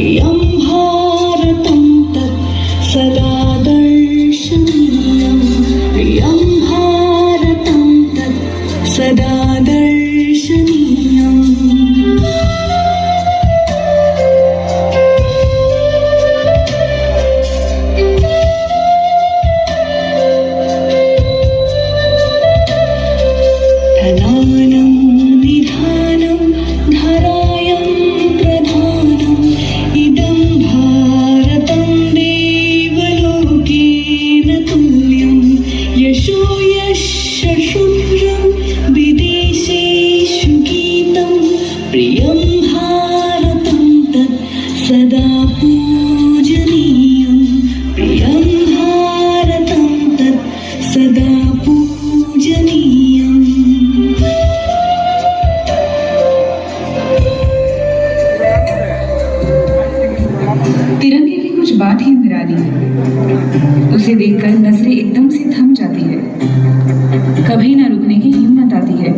प्रियं भारतं तत् सदा दर्शनीयं प्रियं भारतं तत् सदा दर्शनीयम् धनानं निधानं धरायं प्रधानम् इदं भारतं देवलोकेन तुल्यं यशो यशशुभ्रं विदेशेषु गीतं प्रियं भारतं तत् सदा पूजनीयं प्रियं भारतं तत् सदा पूजनीयम् तिरंगे की कुछ बात ही निराली है। उसे देखकर नजरें एकदम से थम जाती है, कभी ना रुकने की हिम्मत आती है।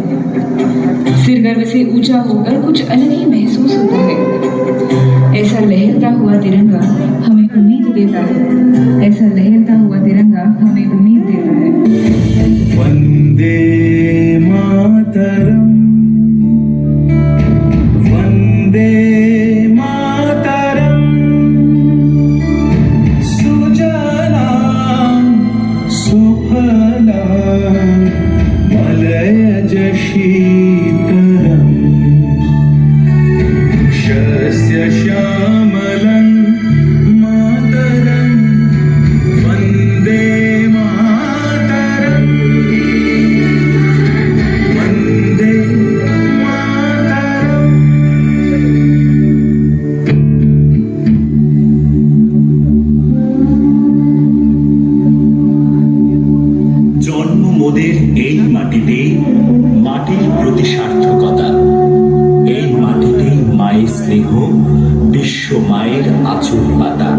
सिर गर्व से ऊंचा होकर कुछ अलग ही महसूस होता है। ऐसा लहरता हुआ तिरंगा हमें उम्मीद देता है, ऐसा लहरता हुआ तिरंगा हमें उम्मीद देता है। वंदे मातरम वंदे मातरम सुजलां सुफलां मलयज शीतलम् शस्य श्यामलं मातरं वन्दे मातरं वन्दे मातरम् জন্ম মোদের এই মাটিতে, মাটির প্রতি সার্থকতা। এই মাটিতে মায়ের স্নেহ, বিশ্ব মায়ের আঁচল পাতা।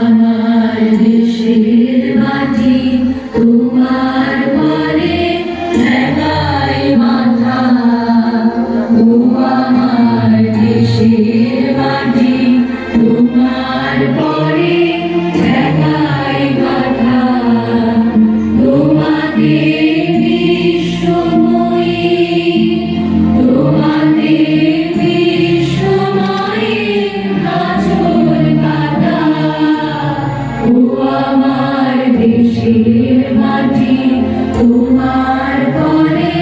আমার দেশের মাটি তোমার পরে ঠেকায় মাথা ও আমার দেশের মাটি তোমার পরে ঠেকায় মাথা তোমাদের বিশ্বময়ী তোমাদের বিশ্বময়ীর আঁচল পাতা ও আমার দেশের মাটি তোমার পরে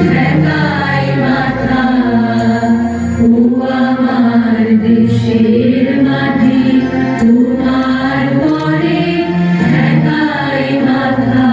ঠেকায় মাথা ও আমার দেশের মাটি তোমার পরে ঠেকায় মাথা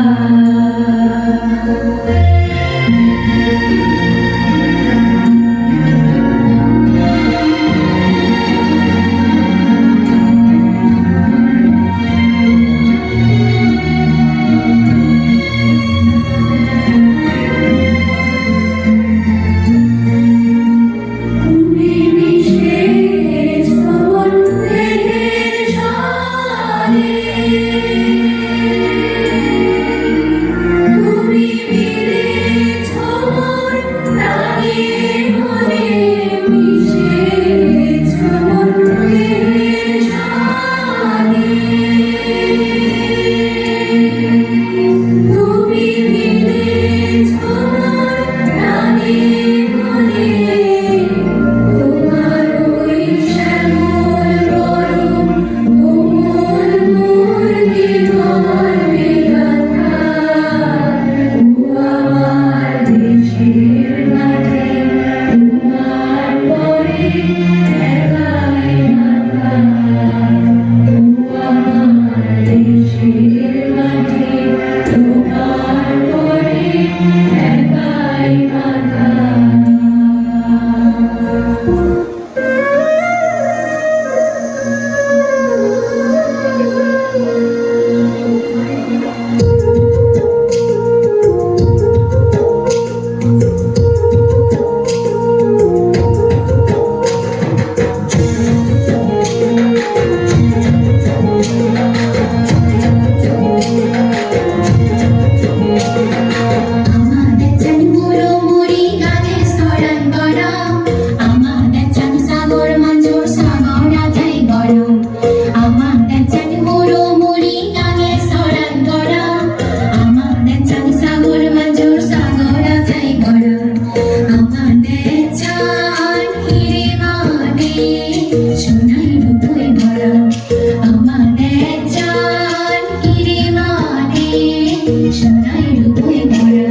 সোনায় রূপে ভরা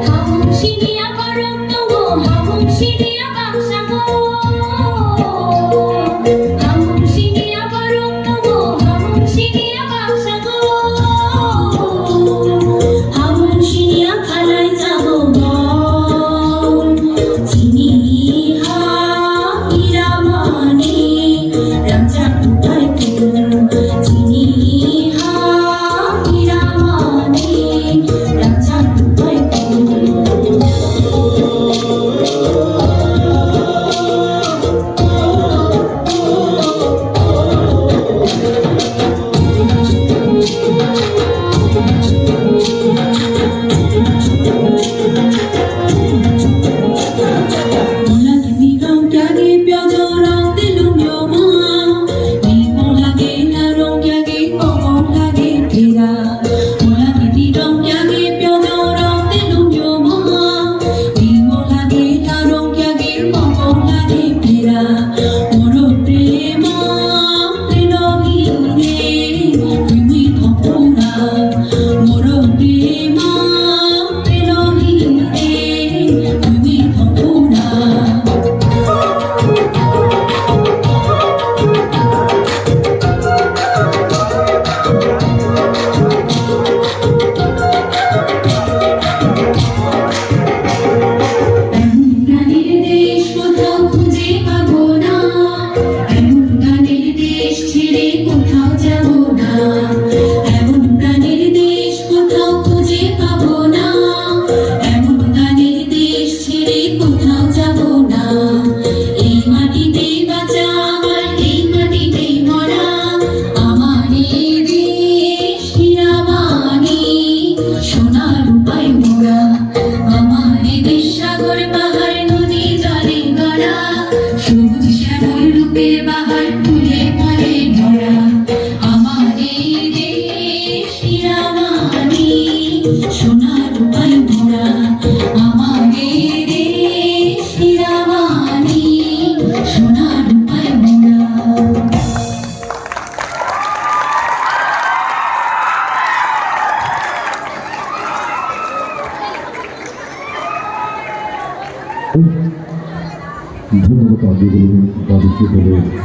হামশিনিয়া করত গো হামশিনিয়া বাক্সা গো হামশিনিয়া করত গো হামশিনিয়া বাক্সা গো হামশিনিয়া খালাই যাব গো চিনি হা হিরামানি রাজা টুকাই ফুল চিনি হা হিরামানি রাজা টুকাই ফুল সবুজ শ্যামল রূপে বাহার ফুলে ফলে ভরা আমার এই দেশ হিরামানি সোনার রূপায় ভরা আমার এই দেশ হিরামানি সোনার রূপায় ভরা ধন্যবাদ আগে বলুন